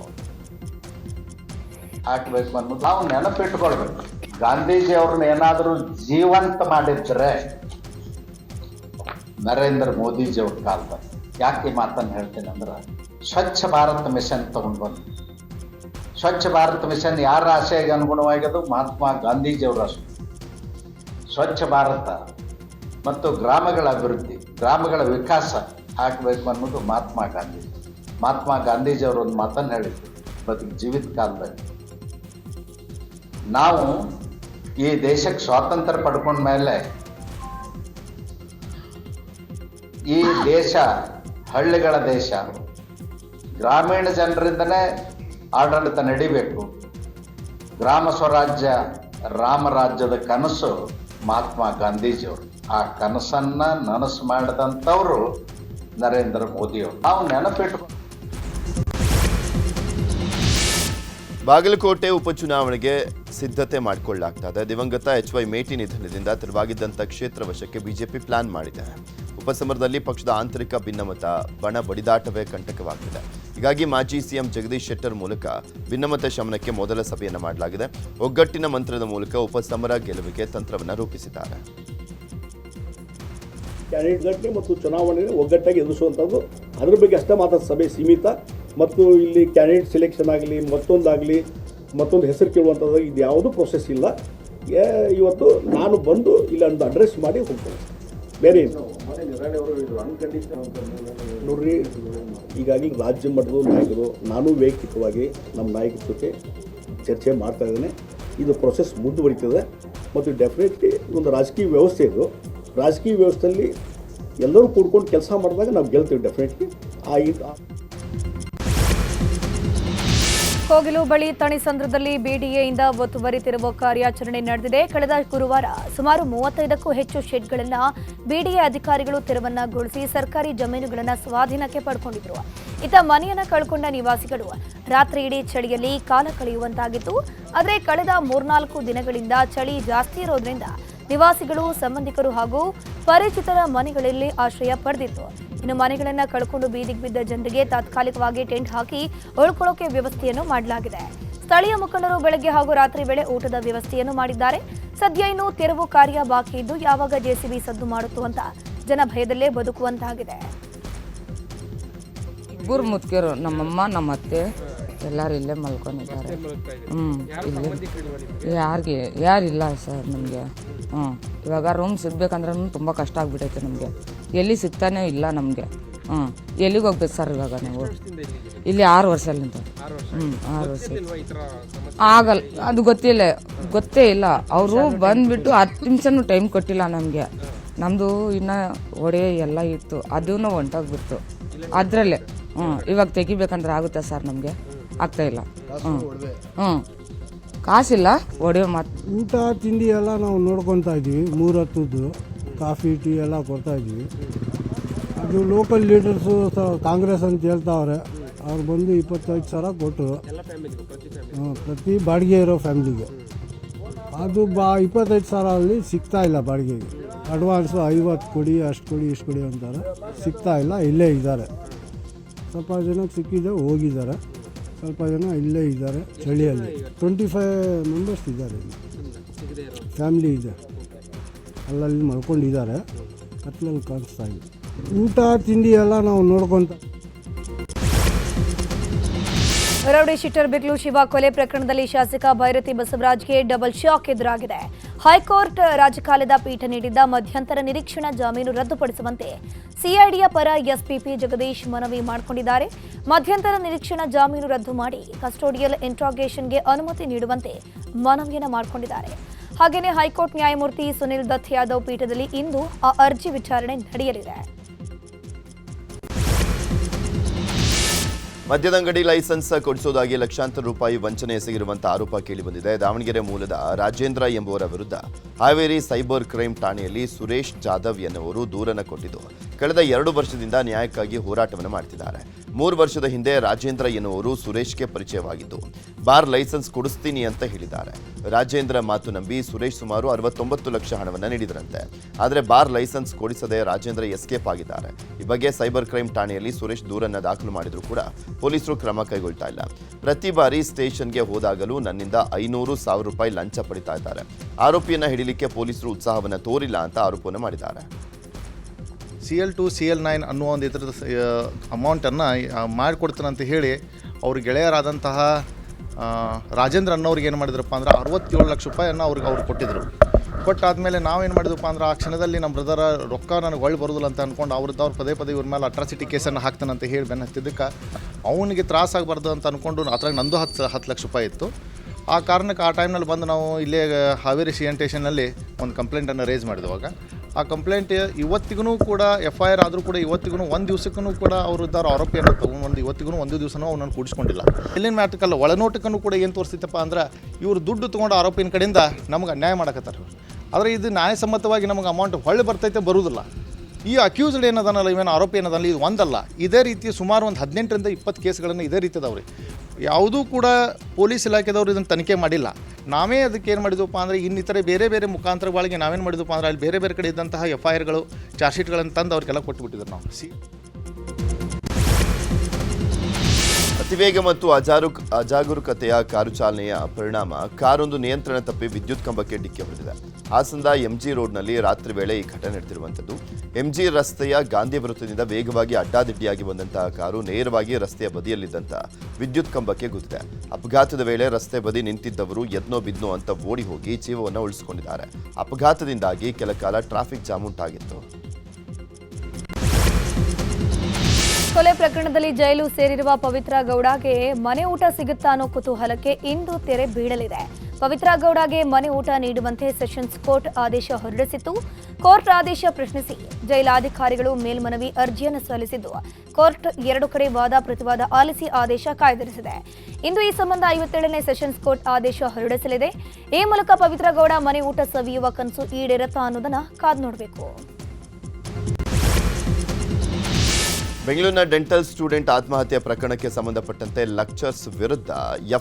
ಹಾಕ್ಬೇಕು ಅನ್ನೋದು ನಾವು ನೆನಪಿಟ್ಕೊಳ್ಬೇಕು. ಗಾಂಧೀಜಿ ಅವ್ರನ್ನ ಏನಾದರೂ ಜೀವಂತ ಮಾಡಿದ್ರೆ ನರೇಂದ್ರ ಮೋದಿಜಿ ಅವ್ರ ಕಾಲದಲ್ಲಿ. ಯಾಕೆ ಮಾತನ್ನು ಹೇಳ್ತೇನೆ ಅಂದ್ರೆ ಸ್ವಚ್ಛ ಭಾರತ್ ಮಿಷನ್ ತಗೊಂಡು ಬಂದು. ಸ್ವಚ್ಛ ಭಾರತ್ ಮಿಷನ್ ಯಾರ ಆಶಯಕ್ಕೆ ಅನುಗುಣವಾಗಿ ಅದು ಮಹಾತ್ಮ ಗಾಂಧೀಜಿಯವರ ಆಶಯ. ಸ್ವಚ್ಛ ಭಾರತ ಮತ್ತು ಗ್ರಾಮಗಳ ಅಭಿವೃದ್ಧಿ, ಗ್ರಾಮಗಳ ವಿಕಾಸ ಆಗಬೇಕು ಅನ್ನೋದು ಮಹಾತ್ಮ ಗಾಂಧೀಜಿಯವರು ಒಂದು ಮಾತನ್ನು ಹೇಳಿದ್ರು ಬದುಕು ಜೀವಿತ ಕಾಲದಲ್ಲಿ. ನಾವು ಈ ದೇಶಕ್ಕೆ ಸ್ವಾತಂತ್ರ್ಯ ಪಡ್ಕೊಂಡ ಮೇಲೆ ಈ ದೇಶ ಹಳ್ಳಿಗಳ ದೇಶ, ಗ್ರಾಮೀಣ ಜನರಿಂದನೇ ಆಡಳಿತ ನಡಿಬೇಕು. ಗ್ರಾಮ ಸ್ವರಾಜ್ಯ ರಾಮರಾಜ್ಯದ ಕನಸು ಮಹಾತ್ಮ ಗಾಂಧೀಜಿಯವರು. ಆ ಕನಸನ್ನ ನನಸು ಮಾಡಿದಂಥವರು ನರೇಂದ್ರ ಮೋದಿಯವರು. ನಾವು ನೆನಪಿಟ್ಕೊಂಡು ಬಾಗಲಕೋಟೆ ಉಪಚುನಾವಣೆಗೆ ಸಿದ್ಧತೆ ಮಾಡಿಕೊಳ್ಳಲಾಗ್ತಾ ಇದೆ. ದಿವಂಗತ HY ಮೇಟಿ ನಿಧನದಿಂದ ತೆರವಾಗಿದ್ದಂಥ ಕ್ಷೇತ್ರ ವಶಕ್ಕೆ ಬಿಜೆಪಿ ಪ್ಲಾನ್ ಮಾಡಿದೆ. ಉಪಸಮರದಲ್ಲಿ ಪಕ್ಷದ ಆಂತರಿಕ ಭಿನ್ನಮತ ಬಣ ಬಡಿದಾಟವೇ ಕಂಟಕವಾಗ್ತಿದೆ. ಹೀಗಾಗಿ ಮಾಜಿ ಸಿಎಂ ಜಗದೀಶ್ ಶೆಟ್ಟರ್ ಮೂಲಕ ಭಿನ್ನಮತ ಶಮನಕ್ಕೆ ಮೊದಲ ಸಭೆಯನ್ನು ಮಾಡಲಾಗಿದೆ. ಒಗ್ಗಟ್ಟಿನ ಮಂತ್ರದ ಮೂಲಕ ಉಪಸಮರ ಗೆಲುವಿಗೆ ತಂತ್ರವನ್ನು ರೂಪಿಸಿದ್ದಾರೆ. ಕ್ಯಾಂಡಿಡೇಟ್ಗೆ ಮತ್ತು ಚುನಾವಣೆ ಒಗ್ಗಟ್ಟಾಗಿ ಎದುರಿಸುವಂಥದ್ದು, ಅದ್ರ ಬಗ್ಗೆ ಅಷ್ಟೇ ಮಾತ್ರ ಸಭೆ ಸೀಮಿತ. ಮತ್ತು ಇಲ್ಲಿ ಕ್ಯಾಂಡಿಡೇಟ್ ಸೆಲೆಕ್ಷನ್ ಆಗಲಿ ಮತ್ತೊಂದು ಹೆಸರು ಕೇಳುವಂಥದ್ದು ಇದು ಯಾವುದೂ ಪ್ರೊಸೆಸ್ ಇಲ್ಲ. ಇವತ್ತು ನಾನು ಬಂದು ಇಲ್ಲಿ ಒಂದು ಅಡ್ರೆಸ್ ಮಾಡಿ ಹೋಗ್ತೇನೆ, ಬೇರೆ ಏನು ನೋಡ್ರಿ. ಹೀಗಾಗಿ ರಾಜ್ಯ ಮಟ್ಟದ ನಾಯಕರು, ನಾನು ವೈಯಕ್ತಿಕವಾಗಿ ನಮ್ಮ ನಾಯಕರ ಜೊತೆ ಚರ್ಚೆ ಮಾಡ್ತಾ ಇದ್ದೇನೆ. ಇದು ಪ್ರೊಸೆಸ್ ಮುಂದುವರಿತದೆ ಮತ್ತು ಡೆಫಿನೆಟ್ಲಿ ಒಂದು ರಾಜಕೀಯ ವ್ಯವಸ್ಥೆ ಇದು. ರಾಜಕೀಯ ವ್ಯವಸ್ಥೆಯಲ್ಲಿ ಎಲ್ಲರೂ ಕೂಡ್ಕೊಂಡು ಕೆಲಸ ಮಾಡಿದಾಗ ನಾವು ಗೆಲ್ತೀವಿ ಡೆಫಿನೆಟ್ಲಿ. ಕೋಗಿಲು ಬಳಿ ತಣಿಸಂದ್ರದಲ್ಲಿ ಬಿಡಿಎಯಿಂದ ಒತ್ತುವರಿ ತೆರವು ಕಾರ್ಯಾಚರಣೆ ನಡೆದಿದೆ. ಕಳೆದ ಗುರುವಾರ ಸುಮಾರು 35ಕ್ಕೂ ಹೆಚ್ಚು ಶೆಡ್ಗಳನ್ನು ಬಿಡಿಎ ಅಧಿಕಾರಿಗಳು ತೆರವನ್ನಗೊಳಿಸಿ ಸರ್ಕಾರಿ ಜಮೀನುಗಳನ್ನು ಸ್ವಾಧೀನಕ್ಕೆ ಪಡ್ಕೊಂಡಿದ್ರು. ಇತ್ತ ಮನೆಯನ್ನು ಕಳ್ಕೊಂಡ ನಿವಾಸಿಗಳು ರಾತ್ರಿ ಇಡೀ ಚಳಿಯಲ್ಲಿ ಕಾಲ ಕಳೆಯುವಂತಾಗಿತ್ತು. ಆದರೆ ಕಳೆದ 3-4 ದಿನಗಳಿಂದ ಚಳಿ ಜಾಸ್ತಿ ಇರೋದ್ರಿಂದ ನಿವಾಸಿಗಳು, ಸಂಬಂಧಿಕರು ಹಾಗೂ ಪರಿಚಿತರ ಮನೆಗಳಲ್ಲಿ ಆಶ್ರಯ ಪಡೆದಿತ್ತು. ಇನ್ನು ಮನೆಗಳನ್ನು ಕಳ್ಕೊಂಡು ಬೀದಿಗೆ ಬಿದ್ದ ಜನರಿಗೆ ತಾತ್ಕಾಲಿಕವಾಗಿ ಟೆಂಟ್ ಹಾಕಿ ಉಳ್ಕೊಳ್ಳೋಕೆ ವ್ಯವಸ್ಥೆಯನ್ನು ಮಾಡಲಾಗಿದೆ. ಸ್ಥಳೀಯ ಮುಖಂಡರು ಬೆಳಗ್ಗೆ ಹಾಗೂ ರಾತ್ರಿ ವೇಳೆ ಊಟದ ವ್ಯವಸ್ಥೆಯನ್ನು ಮಾಡಿದ್ದಾರೆ. ಸದ್ಯ ಇನ್ನು ತೆರವು ಕಾರ್ಯ ಬಾಕಿ ಇದ್ದು ಯಾವಾಗ ಜೆಸಿಬಿ ಸದ್ದು ಮಾಡುತ್ತು ಅಂತ ಜನ ಭಯದಲ್ಲೇ ಬದುಕುವಂತಾಗಿದೆ. ಇಬ್ಬರು ಮುದುಕಿಯರು, ನಮ್ಮಮ್ಮ ನಮ್ಮ ಅತ್ತೆ ಎಲ್ಲರೂ ಇಲ್ಲೇ ಮಲ್ಕೊಂಡಿದ್ದಾರೆ. ಇಲ್ಲೇ ಯಾರಿಲ್ಲ ಸರ್ ನಮಗೆ. ಇವಾಗ ರೂಮ್ ಸಿಗ್ಬೇಕಂದ್ರೆ ತುಂಬ ಕಷ್ಟ ಆಗ್ಬಿಟ್ಟೈತೆ ನಮಗೆ. ಎಲ್ಲಿ ಸಿಗ್ತಾನೆ ಇಲ್ಲ ನಮಗೆ. ಎಲ್ಲಿಗೆ ಹೋಗ್ಬೇಕು ಸರ್ ಇವಾಗ ನೀವು? ಇಲ್ಲಿ 6 ವರ್ಷದಿಂದ 6 ವರ್ಷ ಆಗಲ್ಲ. ಅದು ಗೊತ್ತೇ ಇಲ್ಲ. ಅವರು ಬಂದುಬಿಟ್ಟು 10 ನಿಮಿಷನೂ ಟೈಮ್ ಕೊಟ್ಟಿಲ್ಲ ನಮಗೆ. ನಮ್ಮದು ಇನ್ನೂ ಒಡೆ ಎಲ್ಲ ಇತ್ತು, ಅದೂ ಹೊಂಟೋಗ್ಬಿಟ್ಟು ಅದರಲ್ಲೇ. ಇವಾಗ ತೆಗಿಬೇಕಂದ್ರೆ ಆಗುತ್ತಾ ಸರ್? ನಮಗೆ ಆಗ್ತಾಯಿಲ್ಲ. ಕಾಸಿಲ್ಲ ಒಡೆಯೋ ಮಾತು. ಊಟ ತಿಂಡಿ ಎಲ್ಲ ನಾವು ನೋಡ್ಕೊತಾ ಇದ್ದೀವಿ. 3 ಹೊತ್ತದ್ದು ಕಾಫಿ ಟೀ ಎಲ್ಲ ಕೊಡ್ತಾ ಇದ್ದೀವಿ. ಅದು ಲೋಕಲ್ ಲೀಡರ್ಸು ಕಾಂಗ್ರೆಸ್ ಅಂತ ಹೇಳ್ತಾವ್ರೆ. ಅವ್ರು ಬಂದು 25 ಸಾವಿರ ಕೊಟ್ಟರು ಪ್ರತಿ ಬಾಡಿಗೆ ಇರೋ ಫ್ಯಾಮಿಲಿಗೆ. ಅದು 25 ಸಾವಿರ ಅಲ್ಲಿ ಸಿಗ್ತಾ ಇಲ್ಲ ಬಾಡಿಗೆಗೆ. ಅಡ್ವಾನ್ಸು 50 ಕೊಡಿ, ಅಷ್ಟು ಕೊಡಿ, ಇಷ್ಟು ಕೊಡಿ ಅಂತಾರೆ. ಸಿಗ್ತಾ ಇಲ್ಲ. ಇಲ್ಲೇ ಇದ್ದಾರೆ. ಸ್ವಲ್ಪ ಜನಕ್ಕೆ ಸಿಕ್ಕಿದೆ, ಹೋಗಿದ್ದಾರೆ. ಸ್ವಲ್ಪ ಜನ ಇಲ್ಲೇ ಇದ್ದಾರೆ ಚಳಿಯಲ್ಲಿ. 25 ಮೆಂಬರ್ಸ್ ಇದ್ದಾರೆ. ಫ್ಯಾಮಿಲಿ ಇದೆ, ಅಲ್ಲಲ್ಲಿ ಮಲ್ಕೊಂಡಿದ್ದಾರೆ. ಕತ್ಲಲ್ಲಿ ಕಾಣಿಸ್ತಾ ಇದೆ. ಊಟ ತಿಂಡಿ ಎಲ್ಲ ನಾವು ನೋಡ್ಕೊತ. ರೌಡಿ ಶೀಟರ್ ಬಿಗ್ಲು ಶಿವ ಕೊಲೆ ಪ್ರಕರಣದಲ್ಲಿ ಶಾಸಕ ಭೈರತಿ ಬಸವರಾಜ್ಗೆ ಡಬಲ್ ಶಾಕ್ ಎದುರಾಗಿದೆ. ಹೈಕೋರ್ಟ್ ರಾಜಕಾಲದ ಪೀಠ ನೀಡಿದ್ದ ಮಧ್ಯಂತರ ನಿರೀಕ್ಷಣಾ ಜಾಮೀನು ರದ್ದುಪಡಿಸುವಂತೆ ಸಿಐಡಿಯ ಪರ ಎಸ್ಪಿಪಿ ಜಗದೀಶ್ ಮನವಿ ಮಾಡಿಕೊಂಡಿದ್ದಾರೆ. ಮಧ್ಯಂತರ ನಿರೀಕ್ಷಣಾ ಜಾಮೀನು ರದ್ದು ಮಾಡಿ ಕಸ್ಟೋಡಿಯಲ್ ಇಂಟ್ರಾಗೇಷನ್ಗೆ ಅನುಮತಿ ನೀಡುವಂತೆ ಮನವಿಯನ್ನು ಮಾಡಿಕೊಂಡಿದ್ದಾರೆ. ಹಾಗೆಯೇ ಹೈಕೋರ್ಟ್ ನ್ಯಾಯಮೂರ್ತಿ ಸುನಿಲ್ ದತ್ ಯಾದವ್ ಪೀಠದಲ್ಲಿ ಇಂದು ಆ ಅರ್ಜಿ ವಿಚಾರಣೆ ನಡೆಯಲಿದೆ. ಮದ್ಯದಂಗಡಿ ಲೈಸೆನ್ಸ್ ಕೊಡಿಸುವುದಾಗಿ ಲಕ್ಷಾಂತರ ರೂಪಾಯಿ ವಂಚನೆ ಎಸಗಿರುವಂತಹ ಆರೋಪ ಕೇಳಿಬಂದಿದೆ. ದಾವಣಗೆರೆ ಮೂಲದ ರಾಜೇಂದ್ರ ಎಂಬುವರ ವಿರುದ್ಧ ಹಾವೇರಿ ಸೈಬರ್ ಕ್ರೈಮ್ ಠಾಣೆಯಲ್ಲಿ ಸುರೇಶ್ ಜಾಧವ್ ಎನ್ನುವರು ದೂರನ್ನು ಕೊಟ್ಟಿದ್ದು ಕಳೆದ 2 ವರ್ಷದಿಂದ ನ್ಯಾಯಕ್ಕಾಗಿ ಹೋರಾಟವನ್ನು ಮಾಡ್ತಿದ್ದಾರೆ. 3 ವರ್ಷದ ಹಿಂದೆ ರಾಜೇಂದ್ರ ಎನ್ನುವರು ಸುರೇಶ್ಗೆ ಪರಿಚಯವಾಗಿದ್ದು ಬಾರ್ ಲೈಸೆನ್ಸ್ ಕೊಡಿಸ್ತೀನಿ ಅಂತ ಹೇಳಿದ್ದಾರೆ. ರಾಜೇಂದ್ರ ಮಾತು ನಂಬಿ ಸುರೇಶ್ ಸುಮಾರು 69 ಲಕ್ಷ ಹಣವನ್ನು ನೀಡಿದರಂತೆ. ಆದರೆ ಬಾರ್ ಲೈಸೆನ್ಸ್ ಕೊಡಿಸದೆ ರಾಜೇಂದ್ರ ಎಸ್ಕೇಪ್ ಆಗಿದ್ದಾರೆ. ಈ ಬಗ್ಗೆ ಸೈಬರ್ ಕ್ರೈಮ್ ಠಾಣೆಯಲ್ಲಿ ಸುರೇಶ್ ದೂರನ್ನು ದಾಖಲು ಮಾಡಿದ್ರು ಕೂಡ ಪೊಲೀಸರು ಕ್ರಮ ಕೈಗೊಳ್ತಾ ಇಲ್ಲ. ಪ್ರತಿ ಬಾರಿ ಸ್ಟೇಷನ್ಗೆ ಹೋದಾಗಲೂ ನನ್ನಿಂದ 500,000 ರೂಪಾಯಿ ಲಂಚ ಪಡಿತಾ ಇದ್ದಾರೆ. ಆರೋಪಿಯನ್ನು ಹಿಡಿಲಿಕ್ಕೆ ಪೊಲೀಸರು ಉತ್ಸಾಹವನ್ನು ತೋರಿಲ್ಲ ಅಂತ ಆರೋಪವನ್ನು ಮಾಡಿದ್ದಾರೆ. CL2 CL9 ಅನ್ನುವ ಒಂದು ಇದ್ರದ ಅಮೌಂಟನ್ನು ಮಾಡಿಕೊಡ್ತಾನಂತ ಹೇಳಿ ಅವ್ರ ಗೆಳೆಯರಾದಂತಹ ರಾಜೇಂದ್ರ ಅನ್ನೋರಿಗೆ ಏನು ಮಾಡಿದ್ರಪ್ಪ ಅಂದ್ರೆ 67 ಲಕ್ಷ ರೂಪಾಯಿಯನ್ನು ಅವ್ರು ಕೊಟ್ಟಿದ್ದರು. ಕೊಟ್ಟಾದಮೇಲೆ ನಾವೇನು ಮಾಡಿದ್ವಪ್ಪ ಅಂದ್ರೆ ಆ ಕ್ಷಣದಲ್ಲಿ ನಮ್ಮ ಬ್ರದರ ರೊಕ್ಕ ನನಗೆ ಒಳ್ಳೆ ಬರೋದಿಲ್ಲ ಅಂತ ಅಂದ್ಕೊಂಡು ಅವ್ರು ಪದೇ ಇವ್ರ ಮೇಲೆ ಅಟ್ರಾಸಿಟಿ ಕೇಸನ್ನು ಹಾಕ್ತಾನಂತ ಹೇಳಿ ಬೆನ್ನ ಹತ್ತಿದ್ದಕ್ಕೆ ಅವನಿಗೆ ತ್ರಾಸಾಗಬಾರ್ದು ಅಂತ ಅಂದ್ಕೊಂಡು ಅದ್ರಾಗ ನಂದು 10 ಲಕ್ಷ ರೂಪಾಯಿ ಇತ್ತು. ಆ ಕಾರಣಕ್ಕೆ ಆ ಟೈಮ್ನಲ್ಲಿ ಬಂದು ನಾವು ಇಲ್ಲೇ ಹಾವೇರಿ CN ಸ್ಟೇಷನ್ನಲ್ಲಿ ಒಂದು ಕಂಪ್ಲೇಂಟನ್ನು ರೇಸ್ ಮಾಡಿದವಾಗ ಆ ಕಂಪ್ಲೇಂಟ್ ಇವತ್ತಿಗೂ ಕೂಡ FIR ಆದರೂ ಕೂಡ ಇವತ್ತಿಗೂ ಒಂದು ದಿವಸಕ್ಕೂ ಕೂಡ ಅವರು ಇದ್ದಾರೆ ಆರೋಪಿಯನ್ನು ತೊಗೊಂಡು ಇವತ್ತಿಗೂ ಒಂದು ದಿವಸನೂ ಅವನನ್ನು ಕೂಡಿಸ್ಕೊಂಡಿಲ್ಲ. ಇಲ್ಲಿನ ಮ್ಯಾಟಕ್ಕಲ್ಲ ಒಳನೋಟಕ್ಕೂ ಕೂಡ ಏನು ತೋರಿಸ್ತೈತಪ್ಪ ಅಂದ್ರೆ ಇವರು ದುಡ್ಡು ತೊಗೊಂಡು ಆರೋಪಿನ ಕಡೆಯಿಂದ ನಮಗೆ ಅನ್ಯಾಯ ಮಾಡಕತ್ತಾರೆ. ಆದರೆ ಇದು ನ್ಯಾಯಸಮ್ಮತವಾಗಿ ನಮಗೆ ಅಮೌಂಟ್ ಹೊಳ್ಳಿ ಬರ್ತೈತೆ ಬರುವುದಿಲ್ಲ. ಈ ಅಕ್ಯೂಸ್ಡ್ ಏನದನಲ್ಲ ಇವೇನು ಆರೋಪಿ ಏನದಲ್ಲ ಇದು ಒಂದಲ್ಲ, ಇದೇ ರೀತಿ ಸುಮಾರು ಒಂದು 18ರಿಂದ 20 ಕೇಸ್ಗಳನ್ನು ಇದೇ ರೀತಿ ಅದಾವ್ರಿ. ಯಾವುದೂ ಕೂಡ ಪೊಲೀಸ್ ಇಲಾಖೆದವರು ಇದನ್ನು ತನಿಖೆ ಮಾಡಿಲ್ಲ. ನಾವೇ ಅದಕ್ಕೆ ಏನು ಮಾಡಿದ್ವಪ್ಪ ಅಂದರೆ ಇನ್ನಿತರೆ ಬೇರೆ ಮುಖಾಂತರಗಳಿಗೆ ನಾವೇನು ಮಾಡಿದ್ವಪ್ಪ ಅಂದ್ರೆ ಅಲ್ಲಿ ಬೇರೆ ಕಡೆ ಇದ್ದಂತಹ FIRಗಳು ಚಾರ್ಜ್ ಶೀಟ್ಗಳನ್ನು ತಂದು ಅವ್ರಿಗೆಲ್ಲ ಕೊಟ್ಟುಬಿಟ್ಟಿದ್ರು ನಾವು. ಅತಿವೇಗ ಮತ್ತು ಅಜಾಗರೂಕತೆಯ ಕಾರು ಚಾಲನೆಯ ಪರಿಣಾಮ ಕಾರೊಂದು ನಿಯಂತ್ರಣ ತಪ್ಪಿ ವಿದ್ಯುತ್ ಕಂಬಕ್ಕೆ ಡಿಕ್ಕಿ ಹೊಡೆದಿದೆ. ಹಾಸನದ MG ರೋಡ್ನಲ್ಲಿ ರಾತ್ರಿ ವೇಳೆ ಈ ಘಟನೆ ನಡೆದಿರುವಂಥದ್ದು. MG ರಸ್ತೆಯ ಗಾಂಧಿ ವೃತ್ತದಿಂದ ವೇಗವಾಗಿ ಅಡ್ಡಾದಿಡ್ಡಿಯಾಗಿ ಬಂದಂತಹ ಕಾರು ನೇರವಾಗಿ ರಸ್ತೆಯ ಬದಿಯಲ್ಲಿದ್ದಂಥ ವಿದ್ಯುತ್ ಕಂಬಕ್ಕೆ ಗುದ್ದಿದೆ. ಅಪಘಾತದ ವೇಳೆ ರಸ್ತೆ ಬದಿ ನಿಂತಿದ್ದವರು ಎದ್ನೋ ಬಿದ್ನೋ ಅಂತ ಓಡಿ ಹೋಗಿ ಜೀವವನ್ನು ಉಳಿಸಿಕೊಂಡಿದ್ದಾರೆ. ಅಪಘಾತದಿಂದಾಗಿ ಕೆಲ ಕಾಲ ಟ್ರಾಫಿಕ್ ಜಾಮ್ ಉಂಟಾಗಿತ್ತು. ಕೊಲೆ ಪ್ರಕರಣದಲ್ಲಿ ಜೈಲು ಸೇರಿರುವ ಪವಿತ್ರ ಗೌಡಗೆ ಮನೆ ಊಟ ಸಿಗುತ್ತಾ ಅನ್ನೋ ಕುತೂಹಲಕ್ಕೆ ಇಂದು ತೆರೆ ಬೀಳಲಿದೆ. ಪವಿತ್ರ ಗೌಡಗೆ ಮನೆ ಊಟ ನೀಡುವಂತೆ ಸೆಷನ್ಸ್ ಕೋರ್ಟ್ ಆದೇಶ ಹೊರಡಿಸಿತ್ತು. ಕೋರ್ಟ್ ಆದೇಶ ಪ್ರಶ್ನಿಸಿ ಜೈಲಾಧಿಕಾರಿಗಳು ಮೇಲ್ಮನವಿ ಅರ್ಜಿಯನ್ನು ಸಲ್ಲಿಸಿದ್ದು ಕೋರ್ಟ್ 2 ಕಡೆ ವಾದ ಪ್ರತಿವಾದ ಆಲಿಸಿ ಆದೇಶ ಕಾಯ್ದಿರಿಸಿದೆ. ಇಂದು ಈ ಸಂಬಂಧ 57ನೇ ಸೆಷನ್ಸ್ ಕೋರ್ಟ್ ಆದೇಶ ಹೊರಡಿಸಲಿದೆ. ಈ ಮೂಲಕ ಪವಿತ್ರ ಗೌಡ ಮನೆ ಊಟ ಸವಿಯುವ ಕನಸು ಈಡೇರತ್ತಾ ಅನ್ನೋದನ್ನ ಕಾದು ನೋಡಬೇಕು. ಬೆಂಗಳೂರಿನ ಡೆಂಟಲ್ ಸ್ಟೂಡೆಂಟ್ ಆತ್ಮಹತ್ಯೆ ಪ್ರಕರಣಕ್ಕೆ ಸಂಬಂಧಪಟ್ಟಂತೆ ಲೆಕ್ಚರ್ಸ್ ವಿರುದ್ಧ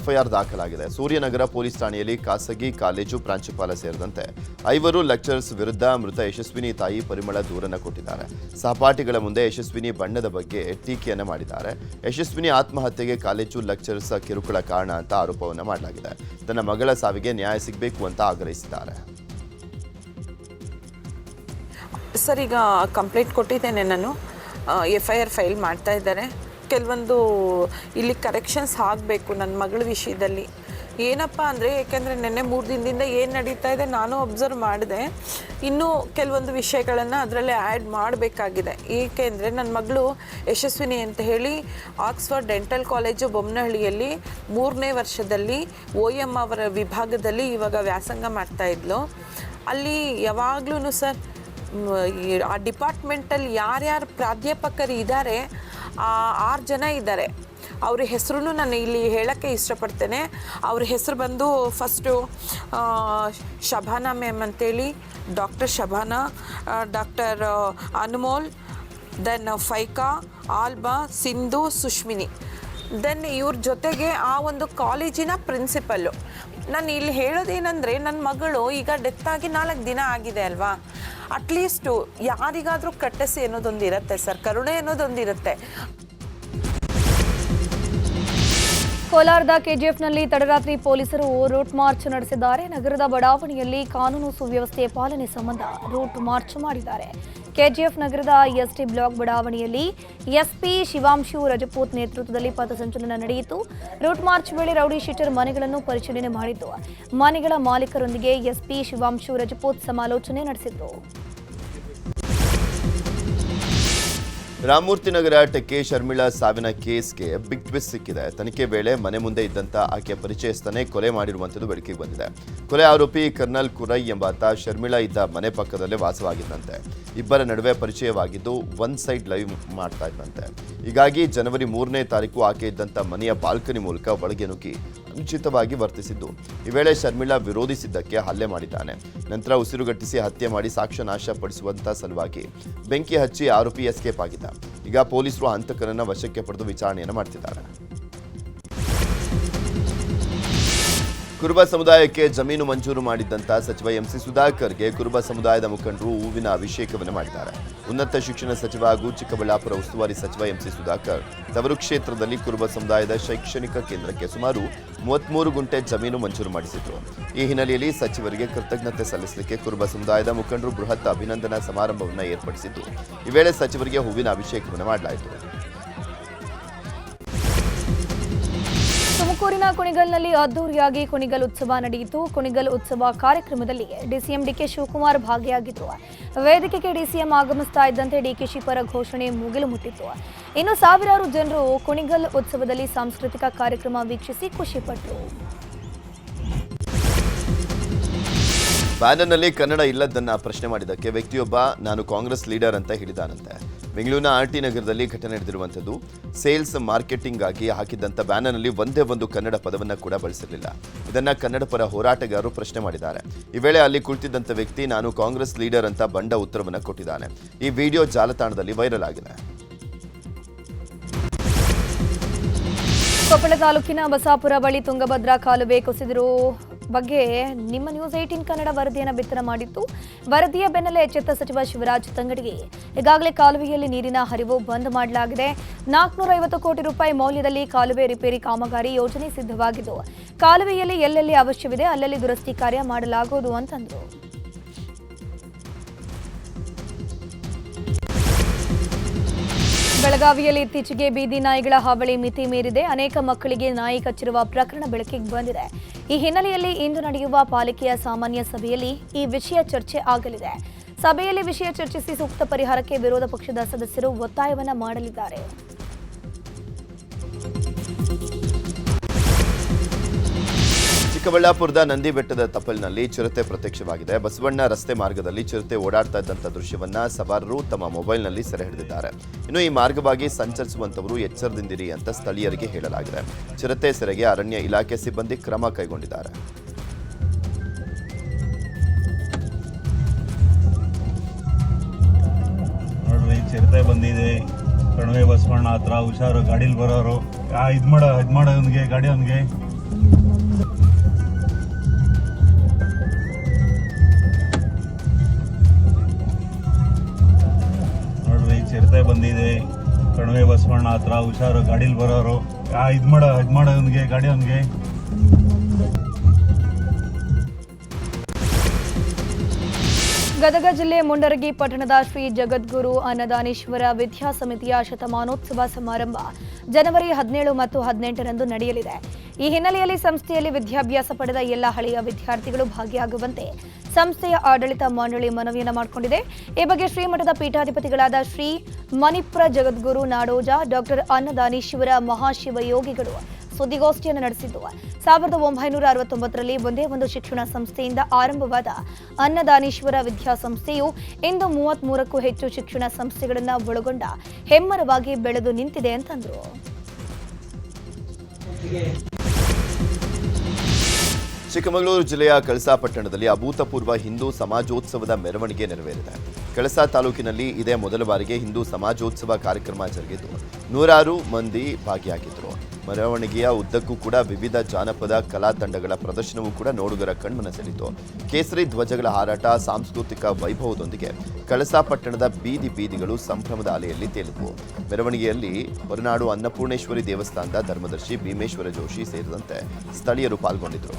FIR ದಾಖಲಾಗಿದೆ. ಸೂರ್ಯನಗರ ಪೊಲೀಸ್ ಠಾಣೆಯಲ್ಲಿ ಖಾಸಗಿ ಕಾಲೇಜು ಪ್ರಾಂಶುಪಾಲ ಸೇರಿದಂತೆ 5 ಲೆಕ್ಚರ್ಸ್ ವಿರುದ್ಧ ಮೃತ ಯಶಸ್ವಿನಿ ತಾಯಿ ಪರಿಮಳ ದೂರನ್ನು ಕೊಟ್ಟಿದ್ದಾರೆ. ಸಹಪಾಠಿಗಳ ಮುಂದೆ ಯಶಸ್ವಿನಿ ಬಣ್ಣದ ಬಗ್ಗೆ ಟೀಕೆಯನ್ನು ಮಾಡಿದ್ದಾರೆ. ಯಶಸ್ವಿನಿ ಆತ್ಮಹತ್ಯೆಗೆ ಕಾಲೇಜು ಲೆಕ್ಚರ್ಸ್ ಕಿರುಕುಳ ಕಾರಣ ಅಂತ ಆರೋಪವನ್ನು ಮಾಡಲಾಗಿದೆ. ತನ್ನ ಮಗಳ ಸಾವಿಗೆ ನ್ಯಾಯ ಸಿಗಬೇಕು ಅಂತ ಆಗ್ರಹಿಸಿದ್ದಾರೆ. ಸರ್, ಈಗ ಕಂಪ್ಲೇಂಟ್ ಕೊಟ್ಟಿದ್ದೇನೆ ನಾನು. FIR ಫೈಲ್ ಮಾಡ್ತಾ ಇದ್ದಾರೆ. ಕೆಲವೊಂದು ಇಲ್ಲಿ ಕರೆಕ್ಷನ್ಸ್ ಆಗಬೇಕು ನನ್ನ ಮಗಳ ವಿಷಯದಲ್ಲಿ. ಏನಪ್ಪ ಅಂದರೆ, ಏಕೆಂದರೆ ನಿನ್ನೆ 3 ದಿನದಿಂದ ಏನು ನಡೀತಾ ಇದೆ ನಾನು ಅಬ್ಸರ್ವ್ ಮಾಡಿದೆ. ಇನ್ನೂ ಕೆಲವೊಂದು ವಿಷಯಗಳನ್ನು ಅದರಲ್ಲೇ ಆ್ಯಡ್ ಮಾಡಬೇಕಾಗಿದೆ. ಏಕೆಂದರೆ ನನ್ನ ಮಗಳು ಯಶಸ್ವಿನಿ ಅಂತ ಹೇಳಿ ಆಕ್ಸ್ಫರ್ಡ್ ಡೆಂಟಲ್ ಕಾಲೇಜು ಬೊಮ್ಮನಹಳ್ಳಿಯಲ್ಲಿ 3ನೇ ವರ್ಷದಲ್ಲಿ OM ಅವರ ವಿಭಾಗದಲ್ಲಿ ಇವಾಗ ವ್ಯಾಸಂಗ ಮಾಡ್ತಾಯಿದ್ಲು. ಅಲ್ಲಿ ಯಾವಾಗಲೂ ಸರ್ ಆ ಡಿಪಾರ್ಟ್ಮೆಂಟಲ್ಲಿ ಯಾರ್ಯಾರು ಪ್ರಾಧ್ಯಾಪಕರು ಇದ್ದಾರೆ 6 ಜನ ಇದ್ದಾರೆ. ಅವ್ರ ಹೆಸರು ನಾನು ಇಲ್ಲಿ ಹೇಳೋಕ್ಕೆ ಇಷ್ಟಪಡ್ತೇನೆ. ಅವ್ರ ಹೆಸರು ಬಂದು ಫಸ್ಟು ಶಬಾನಾ ಮ್ಯಾಮ್ ಅಂತೇಳಿ, doctor Shabana, doctor Anmol, then Faika, Alba, Sindhu, Sushmini. Then ಇವ್ರ ಜೊತೆಗೆ ಆ ಒಂದು ಕಾಲೇಜಿನ ಪ್ರಿನ್ಸಿಪಲ್ಲು. ನಾನು ಇಲ್ಲಿ ಹೇಳೋದೇನೆಂದರೆ, ನನ್ನ ಮಗಳು ಈಗ ಡೆತ್ ಆಗಿ 4 ದಿನ ಆಗಿದೆ ಅಲ್ವಾ. ಅಟ್ಲೀಸ್ಟು ಯಾರಿಗಾದರೂ ಕಟ್ಟಸಿ ಅನ್ನೋದೊಂದು ಇರುತ್ತೆ ಸರ್, ಕರುಣೆ ಅನ್ನೋದೊಂದಿರುತ್ತೆ. ಕೋಲಾರದ KGFನಲ್ಲಿ ತಡರಾತ್ರಿ ಪೊಲೀಸರು ರೂಟ್ ಮಾರ್ಚ್ ನಡೆಸಿದ್ದಾರೆ. ನಗರದ ಬಡಾವಣೆಯಲ್ಲಿ ಕಾನೂನು ಸುವ್ಯವಸ್ಥೆ ಪಾಲನೆ ಸಂಬಂಧ ರೂಟ್ ಮಾರ್ಚ್ ಮಾಡಿದ್ದಾರೆ. KGF ನಗರದ ST ಬ್ಲಾಕ್ ಬಡಾವಣೆಯಲ್ಲಿ SP ಶಿವಾಂಶು ರಜಪೂತ್ ನೇತೃತ್ವದಲ್ಲಿ ಪಥಸಂಚಲನ ನಡೆಯಿತು. ರೂಟ್ ಮಾರ್ಚ್ ವೇಳೆ ರೌಡಿ ಶೀಟರ್ ಮನೆಗಳನ್ನು ಪರಿಶೀಲನೆ ಮಾಡಿದ್ದು ಮನೆಗಳ ಮಾಲೀಕರೊಂದಿಗೆ SP ಶಿವಾಂಶು ರಜಪೂತ್ ಸಮಾಲೋಚನೆ ನಡೆಸಿದರು. ರಾಮಮೂರ್ತಿ ನಗರ ಟೆಕ್ಕೆ ಶರ್ಮಿಳಾ ಸಾವಿನ ಕೇಸ್ಗೆ ಬಿಗ್ ಟ್ವಿಸ್ಟ್ ಸಿಕ್ಕಿದೆ. ತನಿಖೆ ವೇಳೆ ಮನೆ ಮುಂದೆ ಇದ್ದಂಥ ಆಕೆಯ ಪರಿಚಯಸ್ಥನೇ ಕೊಲೆ ಮಾಡಿರುವಂಥದ್ದು ಬೆಳಕಿಗೆ ಬಂದಿದೆ. ಕೊಲೆ ಆರೋಪಿ ಕರ್ನಲ್ ಕುರೈ ಎಂಬಾತ ಶರ್ಮಿಳಾ ಇದ್ದ ಮನೆ ಪಕ್ಕದಲ್ಲೇ ವಾಸವಾಗಿದ್ದಂತೆ. ಇಬ್ಬರ ನಡುವೆ ಪರಿಚಯವಾಗಿದ್ದು ಒನ್ ಸೈಡ್ ಲೈವ್ ಮಾಡ್ತಾ ಇದ್ದಂತೆ. ಹೀಗಾಗಿ ಜನವರಿ 3ನೇ ತಾರೀಕು ಆಕೆ ಇದ್ದಂಥ ಮನೆಯ ಬಾಲ್ಕನಿ ಮೂಲಕ ಒಳಗೆ ನುಗ್ಗಿ ಅನುಚಿತವಾಗಿ ವರ್ತಿಸಿದ್ದು. ಈ ವೇಳೆ ಶರ್ಮಿಳಾ ವಿರೋಧಿಸಿದ್ದಕ್ಕೆ ಹಲ್ಲೆ ಮಾಡಿದ್ದಾನೆ. ನಂತರ ಉಸಿರುಗಟ್ಟಿಸಿ ಹತ್ಯೆ ಮಾಡಿ ಸಾಕ್ಷ್ಯ ನಾಶ ಪಡಿಸುವಂತ ಸಲುವಾಗಿ ಬೆಂಕಿ ಹಚ್ಚಿ ಆರೋಪಿ ಎಸ್ಕೇಪ್ ಆಗಿದ್ದ. ಈಗ ಪೊಲೀಸರು ಹಂತಕರನ್ನ ವಶಕ್ಕೆ ಪಡೆದು ವಿಚಾರಣೆಯನ್ನು ಮಾಡ್ತಿದ್ದಾರೆ. ಕುರುಬ ಸಮುದಾಯಕ್ಕೆ ಜಮೀನು ಮಂಜೂರು ಮಾಡಿದ್ದಂಥ ಸಚಿವ ಎಂಸಿ ಸುಧಾಕರ್ಗೆ ಕುರುಬ ಸಮುದಾಯದ ಮುಖಂಡರು ಹೂವಿನ ಅಭಿಷೇಕವನ್ನು ಮಾಡಿದ್ದಾರೆ. ಉನ್ನತ ಶಿಕ್ಷಣ ಸಚಿವ ಹಾಗೂ ಚಿಕ್ಕಬಳ್ಳಾಪುರ ಉಸ್ತುವಾರಿ ಸಚಿವ ಎಂಸಿ ಸುಧಾಕರ್ ತವರು ಕ್ಷೇತ್ರದಲ್ಲಿ ಕುರುಬ ಸಮುದಾಯದ ಶೈಕ್ಷಣಿಕ ಕೇಂದ್ರಕ್ಕೆ ಸುಮಾರು 33 ಗುಂಟೆ ಜಮೀನು ಮಂಜೂರು ಮಾಡಿಸಿದ್ರು. ಈ ಹಿನ್ನೆಲೆಯಲ್ಲಿ ಸಚಿವರಿಗೆ ಕೃತಜ್ಞತೆ ಸಲ್ಲಿಸಲಿಕ್ಕೆ ಕುರುಬ ಸಮುದಾಯದ ಮುಖಂಡರು ಬೃಹತ್ ಅಭಿನಂದನಾ ಸಮಾರಂಭವನ್ನು ಏರ್ಪಡಿಸಿದ್ದು, ಈ ವೇಳೆ ಸಚಿವರಿಗೆ ಹೂವಿನ ಅಭಿಷೇಕವನ್ನು ಮಾಡಲಾಯಿತು. ತುಮಕೂರಿನ ಕುಣಿಗಲ್ನಲ್ಲಿ ಅದ್ದೂರಿಯಾಗಿ ಕುಣಿಗಲ್ ಉತ್ಸವ ನಡೆಯಿತು. ಕುಣಿಗಲ್ ಉತ್ಸವ ಕಾರ್ಯಕ್ರಮದಲ್ಲಿ ಡಿಸಿಎಂ ಡಿಕೆ ಶಿವಕುಮಾರ್ ಭಾಗಿಯಾಗಿದ್ದರು. ವೇದಿಕೆಗೆ ಡಿಸಿಎಂ ಆಗಮಿಸ್ತಾ ಇದ್ದಂತೆ ಡಿಕೆಶಿ ಪರ ಘೋಷಣೆ ಮುಗಿಲು ಮುಟ್ಟಿತ್ತು. ಇನ್ನು ಸಾವಿರಾರು ಜನರು ಕುಣಿಗಲ್ ಉತ್ಸವದಲ್ಲಿ ಸಾಂಸ್ಕೃತಿಕ ಕಾರ್ಯಕ್ರಮ ವೀಕ್ಷಿಸಿ ಖುಷಿಪಟ್ಟರು. ಬ್ಯಾನರ್ನಲ್ಲಿ ಕನ್ನಡ ಇಲ್ಲದನ್ನ ಪ್ರಶ್ನೆ ಮಾಡಿದ್ದಕ್ಕೆ ವ್ಯಕ್ತಿಯೊಬ್ಬ ನಾನು ಕಾಂಗ್ರೆಸ್ ಲೀಡರ್ ಅಂತ ಹೇಳಿದಾನಂತೆ. ಬೆಂಗಳೂರಿನ ಆರ್ಟಿ ನಗರದಲ್ಲಿ ಘಟನೆ ನಡೆದಿರುವಂಥದ್ದು. ಸೇಲ್ಸ್ ಮಾರ್ಕೆಟಿಂಗ್ ಆಗಿ ಹಾಕಿದ್ದಂಥ ಬ್ಯಾನರ್ನಲ್ಲಿ ಒಂದೇ ಒಂದು ಕನ್ನಡ ಪದವನ್ನು ಕೂಡ ಬಳಸಿರಲಿಲ್ಲ. ಇದನ್ನ ಕನ್ನಡ ಪರ ಹೋರಾಟಗಾರರು ಪ್ರಶ್ನೆ ಮಾಡಿದ್ದಾರೆ. ಈ ವೇಳೆ ಅಲ್ಲಿ ಕುಳಿತಿದ್ದಂಥ ವ್ಯಕ್ತಿ ನಾನು ಕಾಂಗ್ರೆಸ್ ಲೀಡರ್ ಅಂತ ಬಂಡ ಉತ್ತರವನ್ನು ಕೊಟ್ಟಿದ್ದಾನೆ. ಈ ವಿಡಿಯೋ ಜಾಲತಾಣದಲ್ಲಿ ವೈರಲ್ ಆಗಿದೆ. ಕೊಪ್ಪಳ ತಾಲೂಕಿನ ಬಸಾಪುರ ಬಳಿ ತುಂಗಭದ್ರಾ ಕಾಲುವೆ ಕುಸಿದಿರೋ ಬಗ್ಗೆ ನಿಮ್ಮ ನ್ಯೂಸ್ 18 ಕನ್ನಡ ವರದಿಯನ್ನು ಬಿತ್ತರ ಮಾಡಿತ್ತು. ವರದಿಯ ಬೆನ್ನಲ್ಲೇ ಎಚ್ಚೆತ್ತ ಸಚಿವ ಶಿವರಾಜ್ ತಂಗಡಗಿ ಈಗಾಗಲೇ ಕಾಲುವೆಯಲ್ಲಿ ನೀರಿನ ಹರಿವು ಬಂದ್ ಮಾಡಲಾಗಿದೆ. 450 ಕೋಟಿ ರೂಪಾಯಿ ಮೌಲ್ಯದಲ್ಲಿ ಕಾಲುವೆ ರಿಪೇರಿ ಕಾಮಗಾರಿ ಯೋಜನೆ ಸಿದ್ಧವಾಗಿದ್ದು, ಕಾಲುವೆಯಲ್ಲಿ ಎಲ್ಲೆಲ್ಲಿ ಅವಶ್ಯವಿದೆ ಅಲ್ಲಲ್ಲಿ ದುರಸ್ತಿ ಕಾರ್ಯ ಮಾಡಲಾಗುವುದು ಅಂತಂದರು. ಬೆಳಗಾವಿಯಲ್ಲಿ ಇತ್ತೀಚೆಗೆ ಬೀದಿ ನಾಯಿಗಳ ಹಾವಳಿ ಮಿತಿ ಮೀರಿದೆ. ಅನೇಕ ಮಕ್ಕಳಿಗೆ ನಾಯಿ ಕಚ್ಚಿರುವ ಪ್ರಕರಣ ಬೆಳಕಿಗೆ ಬಂದಿದೆ. ಈ ಹಿನ್ನೆಲೆಯಲ್ಲಿ ಇಂದು ನಡೆಯುವ ಪಾಲಿಕೆಯ ಸಾಮಾನ್ಯ ಸಭೆಯಲ್ಲಿ ಈ ವಿಷಯ ಚರ್ಚೆ ಆಗಲಿದೆ. ಸಭೆಯಲ್ಲಿ ವಿಷಯ ಚರ್ಚಿಸಿ ಸೂಕ್ತ ಪರಿಹಾರಕ್ಕೆ ವಿರೋಧ ಪಕ್ಷದ ಸದಸ್ಯರು ಒತ್ತಾಯವನ್ನ ಮಾಡಲಿದ್ದಾರೆ. ಚಿಕ್ಕಬಳ್ಳಾಪುರದ ನಂದಿ ಬೆಟ್ಟದ ತಪ್ಪಲಿನಲ್ಲಿ ಚಿರತೆ ಪ್ರತ್ಯಕ್ಷವಾಗಿದೆ. ಬಸವಣ್ಣ ರಸ್ತೆ ಮಾರ್ಗದಲ್ಲಿ ಚಿರತೆ ಓಡಾಡ್ತಾ ಇದ್ದಂಥ ದೃಶ್ಯವನ್ನ ಸವಾರರು ತಮ್ಮ ಮೊಬೈಲ್ನಲ್ಲಿ ಸೆರೆ ಹಿಡಿದಿದ್ದಾರೆ. ಇನ್ನು ಈ ಮಾರ್ಗವಾಗಿ ಸಂಚರಿಸುವಂತವರು ಎಚ್ಚರದಿಂದಿರಿ ಅಂತ ಸ್ಥಳೀಯರಿಗೆ ಹೇಳಲಾಗಿದೆ. ಚಿರತೆ ಸೆರೆಗೆ ಅರಣ್ಯ ಇಲಾಖೆ ಸಿಬ್ಬಂದಿ ಕ್ರಮ ಕೈಗೊಂಡಿದ್ದಾರೆ. ನೋಡ್ರಿ, ಚಿರತೆ ಬಂದಿದೆ ಕಣಿವೆ ಬಸವಣ್ಣ ಹತ್ರ. ಹುಷಾರು, ಗಾಡಿಲಿ ಬರೋರು ಇದ್ ಮಾಡೋನ್ಗೆ ಗಾಡಿ ಅವನ್ಗೆ. ಚಿರತೆ ಬಂದಿದೆ ಕಣಿವೆ ಬಸವಣ್ಣ ಹತ್ರ. ಹುಷಾರು, ಗಾಡಿಲಿ ಬರೋರು ಇದ್ ಮಾಡೋನ್ಗೆ ಗಾಡಿ ಅವನ್ಗೆ. ಗದಗ ಜಿಲ್ಲೆ ಮುಂಡರಗಿ ಪಟ್ಟಣದ ಶ್ರೀ ಜಗದ್ಗುರು ಅನ್ನದಾನೀಶ್ವರ ವಿದ್ಯಾಸಮಿತಿಯ ಶತಮಾನೋತ್ಸವ ಸಮಾರಂಭ ಜನವರಿ 17 ಮತ್ತು 18ರಂದು ನಡೆಯಲಿದೆ. ಈ ಹಿನ್ನೆಲೆಯಲ್ಲಿ ಸಂಸ್ಥೆಯಲ್ಲಿ ವಿದ್ಯಾಭ್ಯಾಸ ಪಡೆದ ಎಲ್ಲ ಹಳೆಯ ವಿದ್ಯಾರ್ಥಿಗಳು ಭಾಗಿಯಾಗುವಂತೆ ಸಂಸ್ಥೆಯ ಆಡಳಿತ ಮಂಡಳಿ ಮನವಿಯನ್ನು ಮಾಡಿಕೊಂಡಿದೆ. ಈ ಬಗ್ಗೆ ಶ್ರೀಮಠದ ಪೀಠಾಧಿಪತಿಗಳಾದ ಶ್ರೀ ಮಣಿಪ್ರ ಜಗದ್ಗುರು ನಾಡೋಜ ಡಾಕ್ಟರ್ ಅನ್ನದಾನೀಶ್ವರ ಮಹಾಶಿವಯೋಗಿಗಳು ಸುದ್ದಿಗೋಷ್ಠಿಯನ್ನು ನಡೆಸಿದ್ದು, 1969ರಲ್ಲಿ ಒಂದೇ ಒಂದು ಶಿಕ್ಷಣ ಸಂಸ್ಥೆಯಿಂದ ಆರಂಭವಾದ ಅನ್ನದಾನೀಶ್ವರ ವಿದ್ಯಾಸಂಸ್ಥೆಯು ಇಂದು 33ಕ್ಕೂ ಹೆಚ್ಚು ಶಿಕ್ಷಣ ಸಂಸ್ಥೆಗಳನ್ನು ಒಳಗೊಂಡ ಹೆಮ್ಮರವಾಗಿ ಬೆಳೆದು ನಿಂತಿದೆ ಅಂತಂದರು. ಚಿಕ್ಕಮಗಳೂರು ಜಿಲ್ಲೆಯ ಕಳಸಾ ಪಟ್ಟಣದಲ್ಲಿ ಅಭೂತಪೂರ್ವ ಹಿಂದೂ ಸಮಾಜೋತ್ಸವದ ಮೆರವಣಿಗೆ ನೆರವೇರಿದೆ. ಕಳಸಾ ತಾಲೂಕಿನಲ್ಲಿ ಇದೇ ಮೊದಲ ಬಾರಿಗೆ ಹಿಂದೂ ಸಮಾಜೋತ್ಸವ ಕಾರ್ಯಕ್ರಮ ಜರುಗಿದ್ದು, ನೂರಾರು ಮಂದಿ ಭಾಗಿಯಾಗಿದ್ದರು. ಮೆರವಣಿಗೆಯ ಉದ್ದಕ್ಕೂ ಕೂಡ ವಿವಿಧ ಜಾನಪದ ಕಲಾ ತಂಡಗಳ ಪ್ರದರ್ಶನವೂ ಕೂಡ ನೋಡುಗರ ಕಣ್ಮನ ಸೆಳೆಯಿತು. ಕೇಸರಿ ಧ್ವಜಗಳ ಹಾರಾಟ, ಸಾಂಸ್ಕೃತಿಕ ವೈಭವದೊಂದಿಗೆ ಕಳಸಾ ಪಟ್ಟಣದ ಬೀದಿ ಬೀದಿಗಳು ಸಂಭ್ರಮದ ಅಲೆಯಲ್ಲಿ ತೇಲಿದವು. ಮೆರವಣಿಗೆಯಲ್ಲಿ ಹೊರನಾಡು ಅನ್ನಪೂರ್ಣೇಶ್ವರಿ ದೇವಸ್ಥಾನದ ಧರ್ಮದರ್ಶಿ ಭೀಮೇಶ್ವರ ಜೋಶಿ ಸೇರಿದಂತೆ ಸ್ಥಳೀಯರು ಪಾಲ್ಗೊಂಡಿದ್ದರು.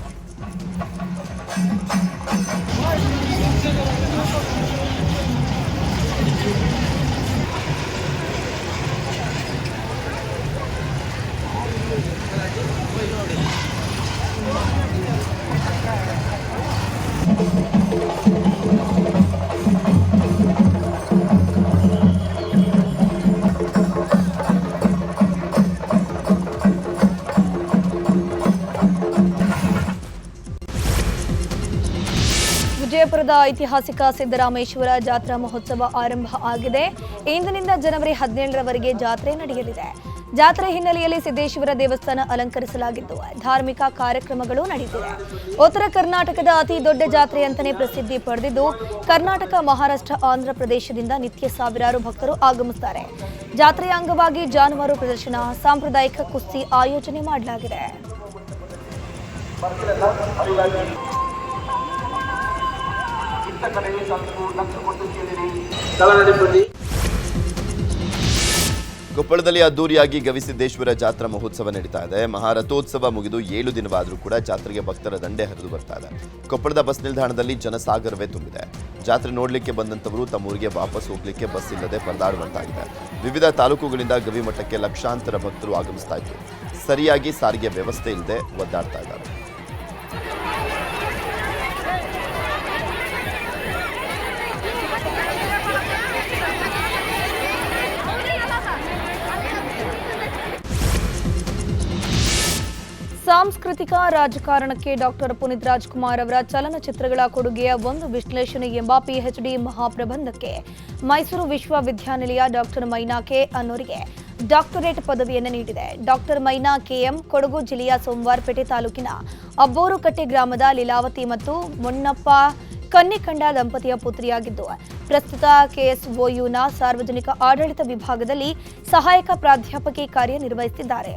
ವಿಜಯಪುರದ ಐತಿಹಾಸಿಕ ಸಿದ್ದರಾಮೇಶ್ವರ ಜಾತ್ರಾ ಮಹೋತ್ಸವ ಆರಂಭ ಆಗಿದೆ. ಇಂದಿನಿಂದ ಜನವರಿ 17ರವರೆಗೆ ಜಾತ್ರೆ ನಡೆಯಲಿದೆ. ಜಾತ್ರೆ ಹಿನ್ನೆಲೆಯಲ್ಲಿ ಸಿದ್ದೇಶ್ವರ ದೇವಸ್ಥಾನ ಅಲಂಕರಿಸಲಾಗಿದ್ದು, ಧಾರ್ಮಿಕ ಕಾರ್ಯಕ್ರಮಗಳು ನಡೆಯುತ್ತಿವೆ. ಉತ್ತರ ಕರ್ನಾಟಕದ ಅತಿ ದೊಡ್ಡ ಜಾತ್ರೆ ಅಂತಾನೆ ಪ್ರಸಿದ್ಧಿ ಪಡೆದಿದ್ದು, ಕರ್ನಾಟಕ, ಮಹಾರಾಷ್ಟ್ರ, ಆಂಧ್ರ ಪ್ರದೇಶದಿಂದ ನಿತ್ಯ ಸಾವಿರಾರು ಭಕ್ತರು ಆಗಮಿಸುತ್ತಾರೆ. ಜಾತ್ರೆಯ ಅಂಗವಾಗಿ ಜಾನುವಾರು ಪ್ರದರ್ಶನ, ಸಾಂಪ್ರದಾಯಿಕ ಕುಸ್ತಿ ಆಯೋಜನೆ ಮಾಡಲಾಗಿದೆ. ಕೊಪ್ಪಳದಲ್ಲಿ ಅದ್ದೂರಿಯಾಗಿ ಗವಿಸಿದ್ದೇಶ್ವರ ಜಾತ್ರಾ ಮಹೋತ್ಸವ ನಡೀತಾ ಇದೆ. ಮಹಾರಥೋತ್ಸವ ಮುಗಿದು 7 ದಿನವಾದರೂ ಕೂಡ ಜಾತ್ರೆಗೆ ಭಕ್ತರ ದಂಡೆ ಹರಿದು ಬರ್ತಾ ಇದೆ. ಕೊಪ್ಪಳದ ಬಸ್ ನಿಲ್ದಾಣದಲ್ಲಿ ಜನಸಾಗರವೇ ತುಂಬಿದೆ. ಜಾತ್ರೆ ನೋಡಲಿಕ್ಕೆ ಬಂದಂತವರು ತಮ್ಮ ಊರಿಗೆ ವಾಪಸ್ ಹೋಗ್ಲಿಕ್ಕೆ ಬಸ್ ಇಲ್ಲದೆ ಪರದಾಡುವಂತಾಗಿದೆ. ವಿವಿಧ ತಾಲೂಕುಗಳಿಂದ ಗವಿಮಠಕ್ಕೆ ಲಕ್ಷಾಂತರ ಭಕ್ತರು ಆಗಮಿಸ್ತಾ ಇದ್ರು. ಸರಿಯಾಗಿ ಸಾರಿಗೆ ವ್ಯವಸ್ಥೆ ಇಲ್ಲದೆ ಒದ್ದಾಡ್ತಾ ಇದ್ದಾರೆ. ಸಾಂಸ್ಕೃತಿಕ ರಾಜಕಾರಣಕ್ಕೆ ಡಾಕ್ಟರ್ ಪುನೀತ್ ರಾಜ್ಕುಮಾರ್ ಅವರ ಚಲನಚಿತ್ರಗಳ ಕೊಡುಗೆಯ ಒಂದು ವಿಶ್ಲೇಷಣೆ ಎಂಬ ಪಿಎಚ್ಡಿ ಮಹಾಪ್ರಬಂಧಕ್ಕೆ ಮೈಸೂರು ವಿಶ್ವವಿದ್ಯಾನಿಲಯ ಡಾಕ್ಟರ್ ಮೈನಾ ಕೆ ಅನ್ನೋರಿಗೆ ಡಾಕ್ಟರೇಟ್ ಪದವಿಯನ್ನು ನೀಡಿದೆ. ಡಾಕ್ಟರ್ ಮೈನಾ ಕೆಎಂ ಕೊಡಗು ಜಿಲ್ಲೆಯ ಸೋಮವಾರಪೇಟೆ ತಾಲೂಕಿನ ಅಬ್ಬೋರುಕಟ್ಟೆ ಗ್ರಾಮದ ಲೀಲಾವತಿ ಮತ್ತು ಮೊನ್ನಪ್ಪ ಕನ್ನಿಕಂಡ ದಂಪತಿಯ ಪುತ್ರಿಯಾಗಿದ್ದು, ಪ್ರಸ್ತುತ ಕೆಎಸ್ಒಯುನ ಸಾರ್ವಜನಿಕ ಆಡಳಿತ ವಿಭಾಗದಲ್ಲಿ ಸಹಾಯಕ ಪ್ರಾಧ್ಯಾಪಕಿ ಕಾರ್ಯನಿರ್ವಹಿಸುತ್ತಿದ್ದಾರೆ.